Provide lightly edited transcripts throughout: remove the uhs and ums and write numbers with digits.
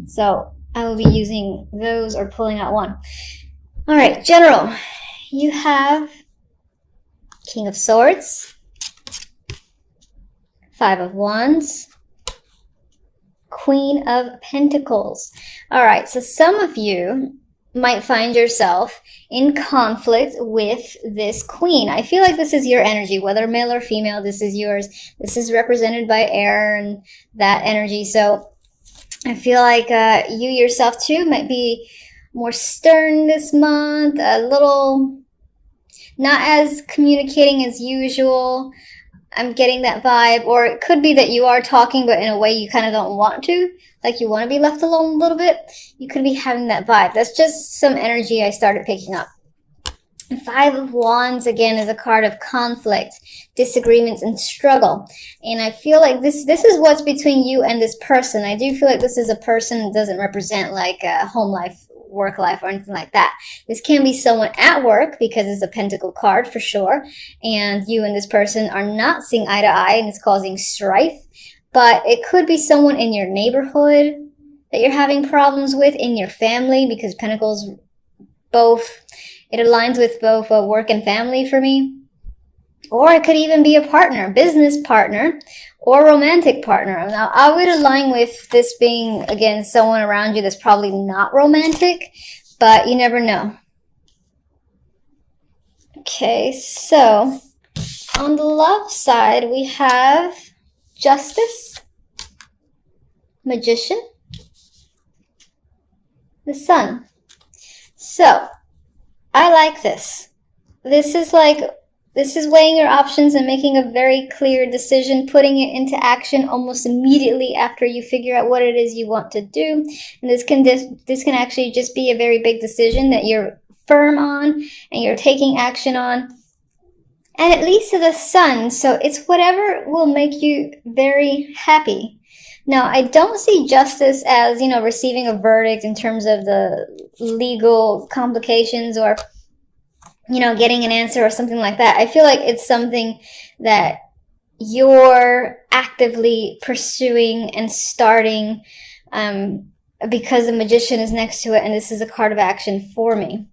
So I will be using those or pulling out one. All right, general, you have King of Swords, Five of Wands, Queen of Pentacles. All right, so some of you might find yourself in conflict with this queen. I feel like this is your energy, whether male or female, this is yours. This is represented by air and that energy. So I feel like you yourself too might be more stern this month, a little not as communicating as usual. I'm getting that vibe. Or it could be that you are talking, but in a way you kind of don't want to. Like you want to be left alone a little bit. You could be having that vibe. That's just some energy I started picking up. Five of Wands, again, is a card of conflict, disagreements, and struggle. And I feel like this is what's between you and this person. I do feel like this is a person that doesn't represent like a home life, work life, or anything like that. This can be someone at work because it's a pentacle card for sure. And you and this person are not seeing eye to eye and it's causing strife. But it could be someone in your neighborhood that you're having problems with, in your family, because pentacles both, it aligns with both work and family for me. Or it could even be a partner, business partner, or romantic partner. Now, I would align with this being, again, someone around you that's probably not romantic, but you never know. Okay, so on the love side, we have Justice, Magician, the Sun. So I like this. This is weighing your options and making a very clear decision, putting it into action almost immediately after you figure out what it is you want to do. And this can actually just be a very big decision that you're firm on and you're taking action on. And it leads to the Sun, so it's whatever will make you very happy. Now, I don't see Justice as, receiving a verdict in terms of the legal complications or, getting an answer or something like that. I feel like it's something that you're actively pursuing and starting because the Magician is next to it, and this is a card of action for me.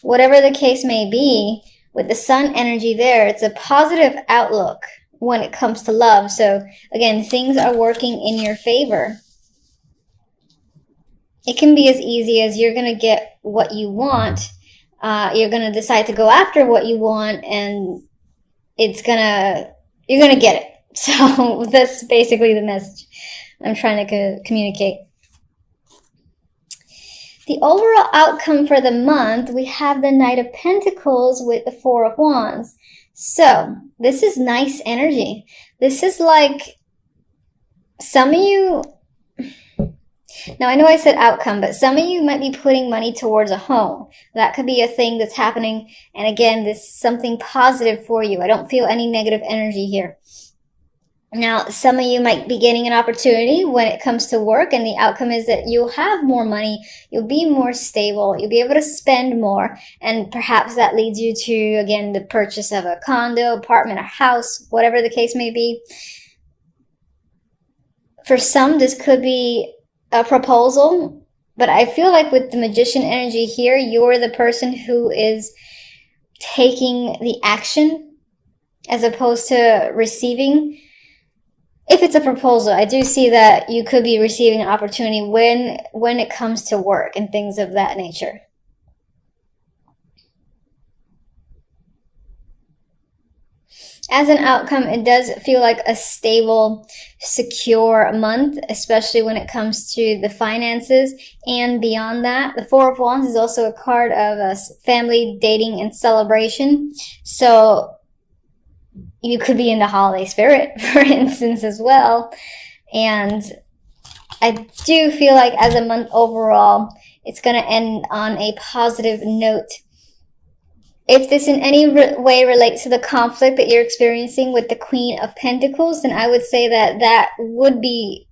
Whatever the case may be, with the Sun energy there, it's a positive outlook when it comes to love. So again, things are working in your favor. It can be as easy as you're going to get what you want. You're going to decide to go after what you want, and you're going to get it. So that's basically the message I'm trying to communicate. The overall outcome for the month, we have the Knight of Pentacles with the Four of Wands. So this is nice energy. This is like some of you, now I know I said outcome, but some of you might be putting money towards a home. That could be a thing that's happening. And again, this is something positive for you. I don't feel any negative energy here. Now, some of you might be getting an opportunity when it comes to work, and the outcome is that you'll have more money, you'll be more stable, you'll be able to spend more, and perhaps that leads you to, again, the purchase of a condo, apartment, or house, whatever the case may be. For some, this could be a proposal, but I feel like with the Magician energy here, you're the person who is taking the action as opposed to receiving. If it's a proposal, I do see that you could be receiving an opportunity when it comes to work and things of that nature. As an outcome, it does feel like a stable, secure month, especially when it comes to the finances and beyond that. The Four of Wands is also a card of family, dating, and celebration. So you could be in the holiday spirit, for instance, as well. And I do feel like as a month overall, it's going to end on a positive note. If this in any way relates to the conflict that you're experiencing with the Queen of Pentacles, then I would say that will be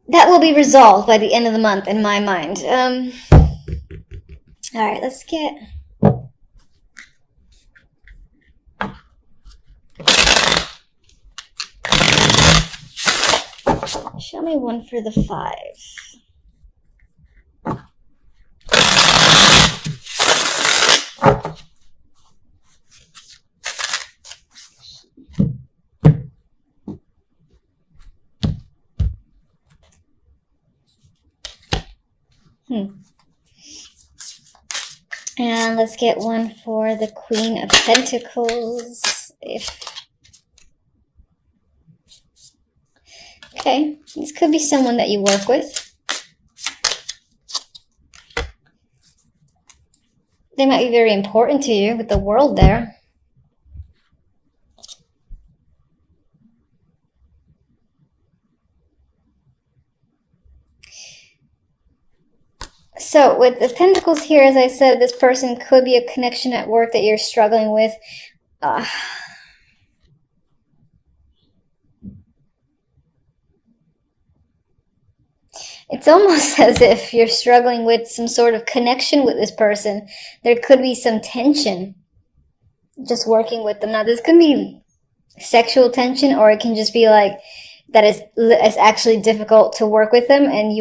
resolved by the end of the month in my mind. All right, let's get... Show me one for the 5. And let's get one for the Queen of Pentacles. Okay, this could be someone that you work with. They might be very important to you with the World there. So with the Pentacles here, as I said, this person could be a connection at work that you're struggling with. It's almost as if you're struggling with some sort of connection with this person. There could be some tension just working with them. Now, this could be sexual tension, or it can just be like that it's actually difficult to work with them, and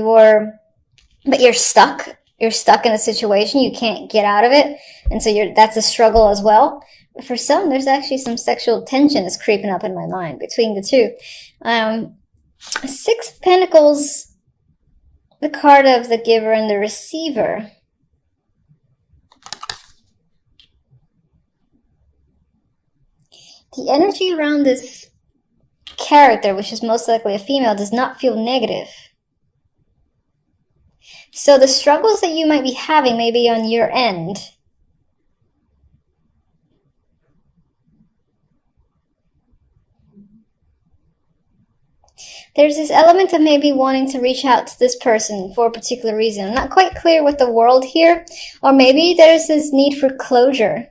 but you're stuck. You're stuck in a situation. You can't get out of it, and so that's a struggle as well. But for some, there's actually some sexual tension that's creeping up in my mind between the two. 6 of Pentacles. The card of the giver and the receiver. The energy around this character, which is most likely a female, does not feel negative. So the struggles that you might be having may be on your end. There's this element of maybe wanting to reach out to this person for a particular reason. I'm not quite clear with the World here. Or maybe there's this need for closure.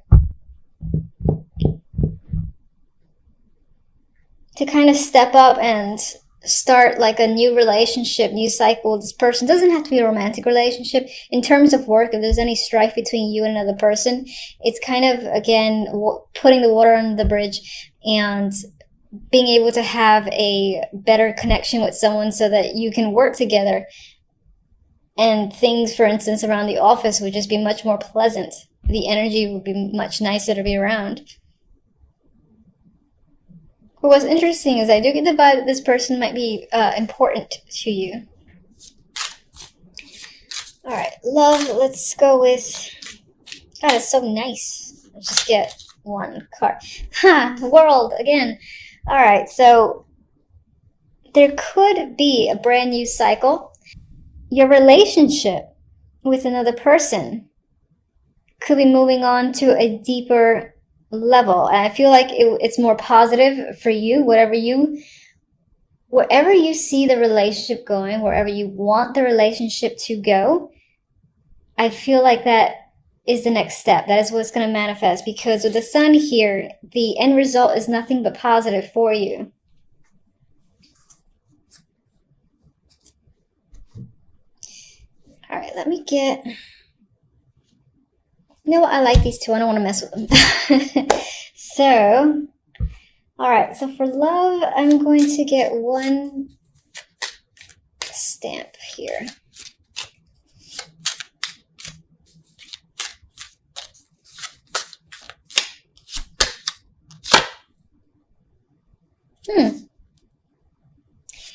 To kind of step up and start like a new relationship, new cycle with this person. It doesn't have to be a romantic relationship. In terms of work, if there's any strife between you and another person, it's kind of, again, putting the water under the bridge and being able to have a better connection with someone so that you can work together. And things, for instance, around the office would just be much more pleasant. The energy would be much nicer to be around. But what's interesting is I do get the vibe that this person might be important to you. Alright, love, let's go with... God, it's so nice. Let's just get one card. World, again. Alright, so there could be a brand new cycle. Your relationship with another person could be moving on to a deeper level. And I feel like it's more positive for you, wherever you see the relationship going, wherever you want the relationship to go. I feel like that is the next step. That is what's going to manifest, because with the Sun here, the end result is nothing but positive for you. All right, let me get... You know what? I like these two. I don't want to mess with them. So, all right. So for love, I'm going to get one stamp here.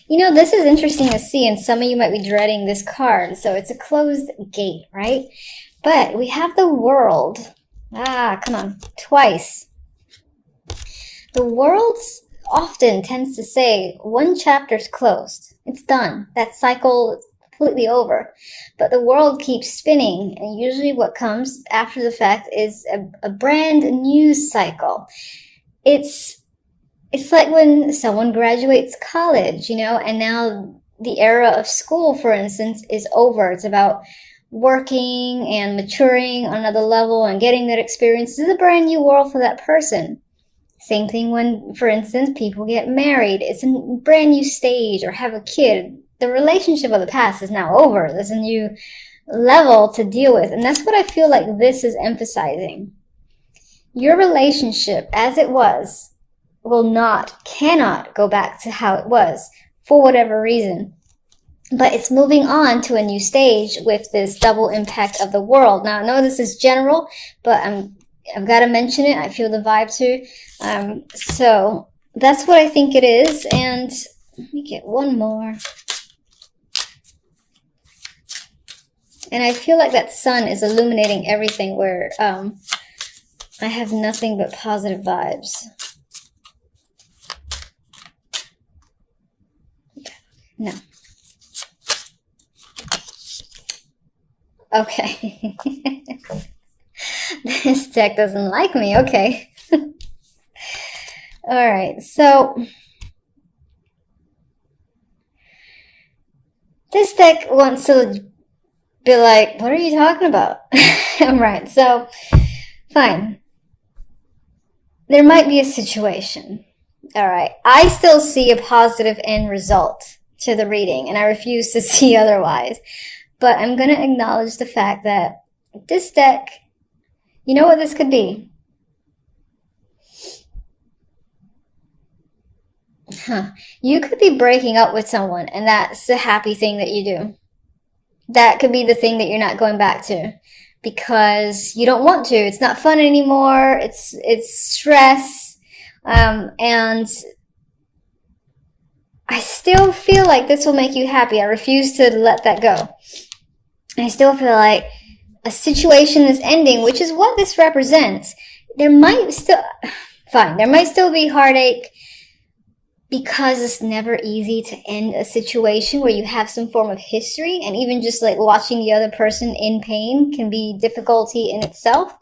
You know, this is interesting to see, and some of you might be dreading this card. So it's a closed gate, right? But we have the World. Come on. Twice. The World often tends to say, one chapter's closed. It's done. That cycle is completely over. But the World keeps spinning, and usually what comes after the fact is a brand new cycle. It's like when someone graduates college, you know, and now the era of school, for instance, is over. It's about working and maturing on another level and getting that experience. This is a brand new world for that person. Same thing when, for instance, people get married. It's a brand new stage, or have a kid. The relationship of the past is now over. There's a new level to deal with. And that's what I feel like this is emphasizing. Your relationship as it was cannot go back to how it was for whatever reason. But it's moving on to a new stage with this double impact of the world. Now, I know this is general, but I've got to mention it. I feel the vibe too. So that's what I think it is. And let me get one more. And I feel like that sun is illuminating everything where I have nothing but positive vibes. No. Okay. This deck doesn't like me. Okay. All right. So this deck wants to be like, what are you talking about? All right. So fine. There might be a situation. All right. I still see a positive end result to the reading, and I refuse to see otherwise. But I'm going to acknowledge the fact that this deck, you know what this could be? You could be breaking up with someone, and that's the happy thing that you do. That could be the thing that you're not going back to because you don't want to. It's not fun anymore. It's stress. And I still feel like this will make you happy. I refuse to let that go. I still feel like a situation is ending, which is what this represents. There might still be heartache because it's never easy to end a situation where you have some form of history, and even just like watching the other person in pain can be difficulty in itself.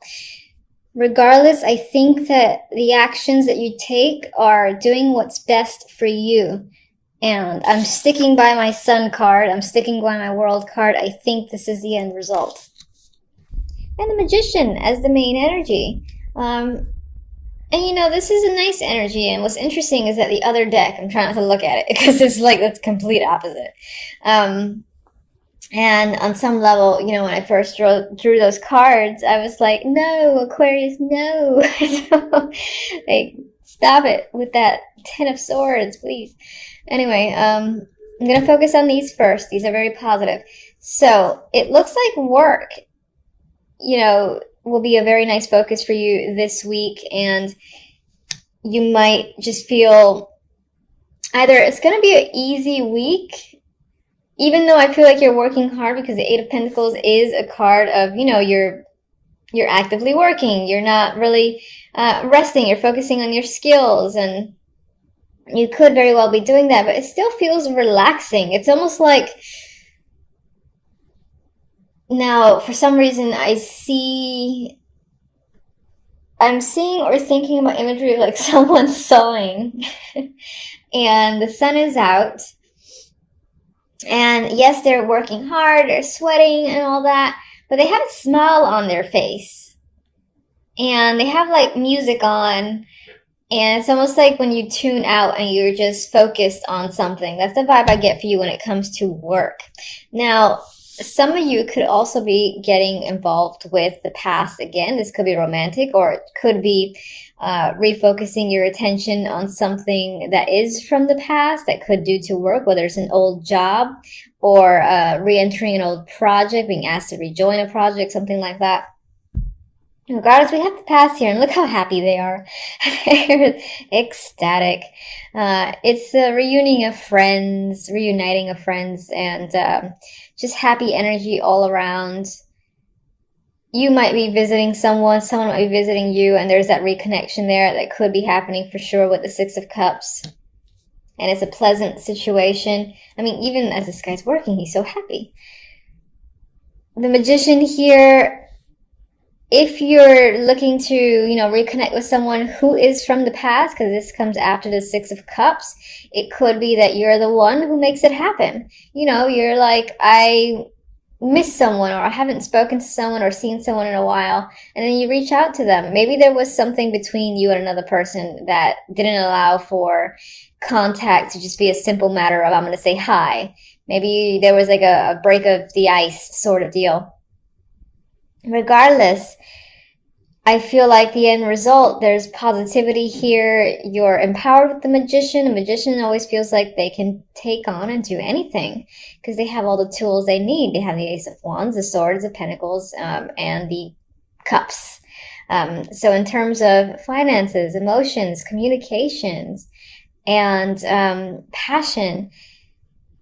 Regardless, I think that the actions that you take are doing what's best for you. And I'm sticking by my sun card. I'm sticking by my world card. I think this is the end result. And the Magician as the main energy. And you know, this is a nice energy. And what's interesting is that the other deck, I'm trying not to look at it because it's like that's complete opposite. And on some level, you know, when I first drew those cards, I was like, no, Aquarius, no. Like, stop it with that Ten of Swords, please. Anyway, I'm going to focus on these first. These are very positive. So it looks like work, you know, will be a very nice focus for you this week. And you might just feel either it's going to be an easy week, even though I feel like you're working hard, because the Eight of Pentacles is a card of, you know, you're actively working. You're not really resting. You're focusing on your skills, and you could very well be doing that, but it still feels relaxing. It's almost like, now, for some reason, I'm seeing or thinking about imagery of like someone sewing and the sun is out. And yes, they're working hard, they're sweating and all that, but they have a smile on their face. And they have like music on. And it's almost like when you tune out and you're just focused on something. That's the vibe I get for you when it comes to work. Now, some of you could also be getting involved with the past again. This could be romantic, or it could be refocusing your attention on something that is from the past that could do to work, whether it's an old job or re-entering an old project, being asked to rejoin a project, something like that. Regardless, we have the past here, and look how happy they are. They're ecstatic. It's a reuniting of friends, and just happy energy all around. You might be visiting someone might be visiting you, and there's that reconnection there that could be happening for sure with the Six of Cups. And it's a pleasant situation. I mean, even as this guy's working, he's so happy. The Magician here, if you're looking to, you know, reconnect with someone who is from the past, because this comes after the Six of Cups, it could be that you're the one who makes it happen. You know, you're like, I miss someone, or I haven't spoken to someone or seen someone in a while, and then you reach out to them. Maybe there was something between you and another person that didn't allow for contact to just be a simple matter of, I'm going to say hi. Maybe there was like a break of the ice sort of deal. Regardless, I feel like the end result, there's positivity here. You're empowered with the magician. A magician always feels like they can take on and do anything because they have all the tools they need. They have the Ace of Wands, the Swords, the Pentacles, and the Cups. So in terms of finances, emotions, communications, and passion,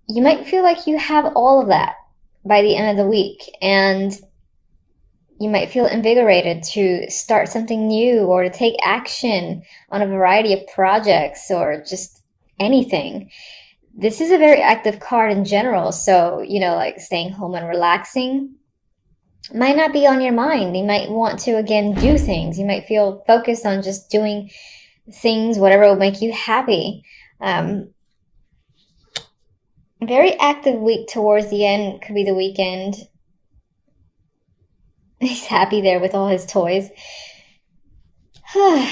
you might feel like you have all of that by the end of the week. And you might feel invigorated to start something new or to take action on a variety of projects or just anything. This is a very active card in general. So, like staying home and relaxing might not be on your mind. You might want to, again, do things. You might feel focused on just doing things, whatever will make you happy. Very active week towards the end. Could be the weekend. He's happy there with all his toys. And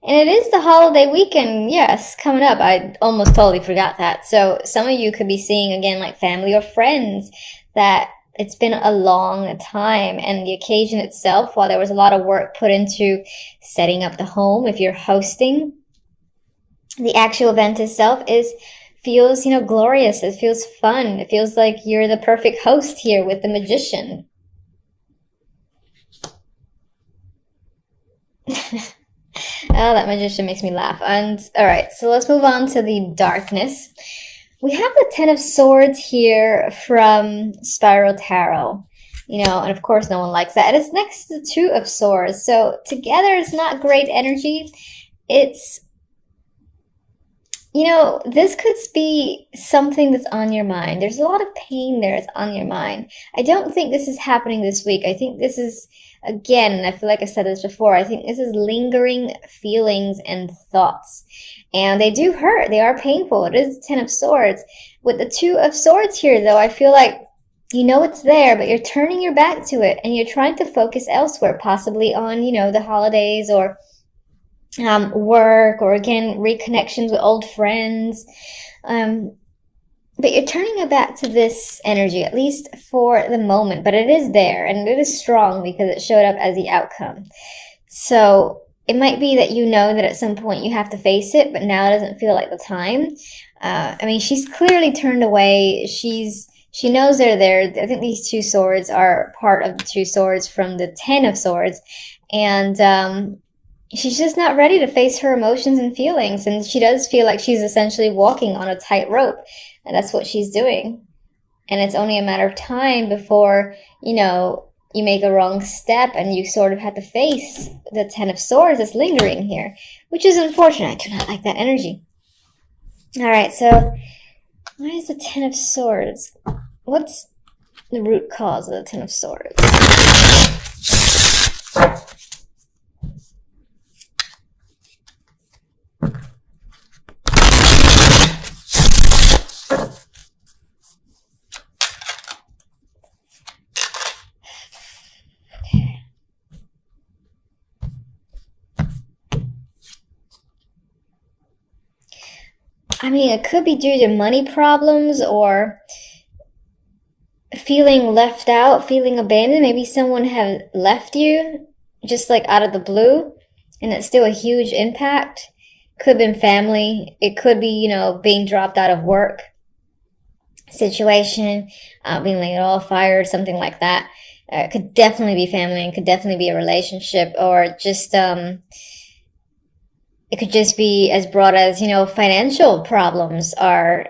it is the holiday weekend, yes, coming up. I almost totally forgot that. So some of you could be seeing, again, like family or friends that it's been a long time. And the occasion itself, while there was a lot of work put into setting up the home, if you're hosting, the actual event itself feels, glorious. It feels fun. It feels like you're the perfect host here with the magician. Oh, that magician makes me laugh. And all right, so let's move on to the darkness. We have the Ten of Swords here from Spiral Tarot. And of course no one likes that. It's next to the Two of Swords. So together it's not great energy. It's this could be something that's on your mind. There's a lot of pain there that's on your mind. I don't think this is happening this week. I think this is, again, and I feel like I said this before, I think this is lingering feelings and thoughts. And they do hurt. They are painful. It is Ten of Swords. With the Two of Swords here, though, I feel like it's there, but you're turning your back to it and you're trying to focus elsewhere, possibly on, the holidays or work, or again, reconnections with old friends. But you're turning it back to this energy, at least for the moment. But it is there, and it is strong because it showed up as the outcome. So it might be that that at some point you have to face it, but now it doesn't feel like the time. She's clearly turned away. She knows they're there. I think these two swords are part of the two swords from the Ten of Swords. And she's just not ready to face her emotions and feelings. And she does feel like she's essentially walking on a tightrope. And that's what she's doing. And it's only a matter of time before, you make a wrong step and you sort of have to face the Ten of Swords that's lingering here, which is unfortunate. I do not like that energy. All right, so why is the Ten of Swords? What's the root cause of the Ten of Swords? It could be due to money problems or feeling left out, feeling abandoned. Maybe someone have left you just like out of the blue, and it's still a huge impact. Could have been family. It could be, being dropped out of work situation, being laid off, fired, something like that. It could definitely be family, and could definitely be a relationship, or just it could just be as broad as, financial problems are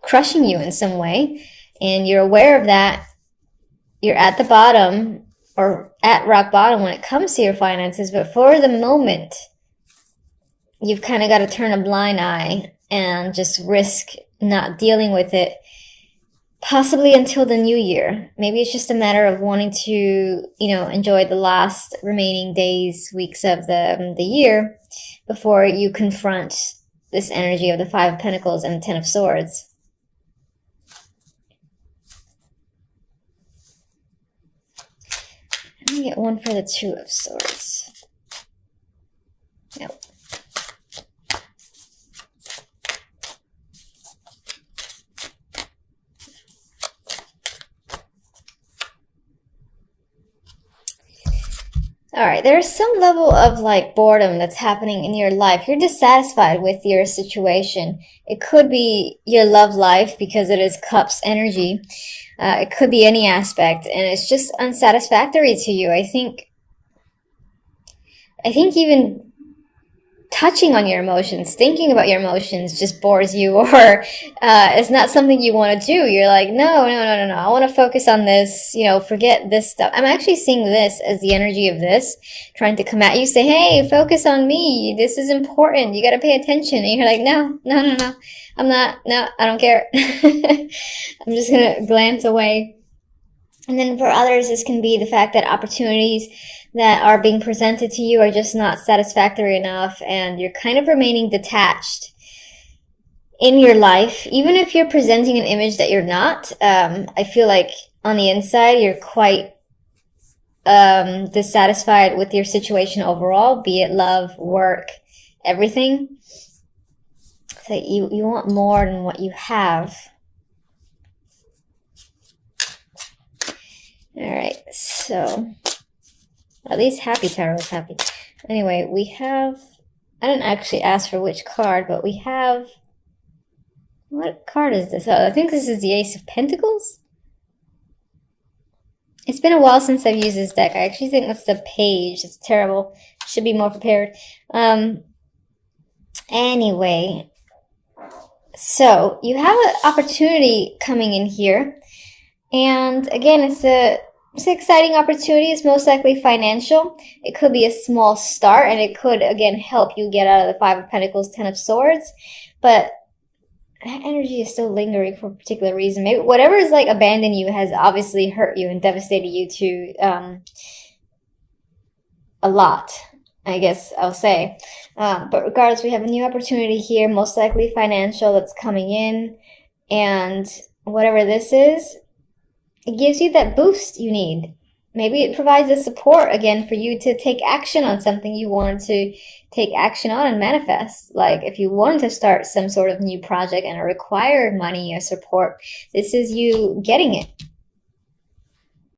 crushing you in some way, and you're aware of that. You're at the bottom, or at rock bottom when it comes to your finances, but for the moment, you've kind of got to turn a blind eye and just risk not dealing with it, possibly until the new year. Maybe it's just a matter of wanting to, enjoy the last remaining days, weeks of the year before you confront this energy of the Five of Pentacles and the Ten of Swords. Let me get one for the Two of Swords. Nope. All right, there's some level of like boredom that's happening in your life. You're dissatisfied with your situation. It could be your love life because it is cups energy. It could be any aspect, and it's just unsatisfactory to you. I think even touching on your emotions, thinking about your emotions just bores you, or it's not something you want to do. You're like, no, no, no, no, no. I want to focus on this, forget this stuff. I'm actually seeing this as the energy of this trying to come at you, say, hey, focus on me. This is important. You got to pay attention. And you're like, no, no, no, no. I'm not, no, I don't care. I'm just going to glance away. And then for others, this can be the fact that opportunities that are being presented to you are just not satisfactory enough, and you're kind of remaining detached in your life. Even if you're presenting an image that you're not, I feel like on the inside, you're quite dissatisfied with your situation overall, be it love, work, everything. So you want more than what you have. All right, so at least happy tarot is happy. Anyway, we have, I didn't actually ask for which card, but we have, what card is this? Oh, I think this is the Ace of Pentacles. It's been a while since I've used this deck. I actually think that's the page. It's terrible. Should be more prepared. Anyway, so you have an opportunity coming in here. And again, it's an exciting opportunity. It's most likely financial. It could be a small start, and it could, again, help you get out of the Five of Pentacles, Ten of Swords. But that energy is still lingering for a particular reason. Maybe whatever is like abandoned you has obviously hurt you and devastated you to a lot, I guess I'll say. But regardless, we have a new opportunity here, most likely financial, that's coming in. And whatever this is, it gives you that boost you need. Maybe it provides the support, again, for you to take action on something you wanted to take action on and manifest. Like if you wanted to start some sort of new project and it required money or support, this is you getting it.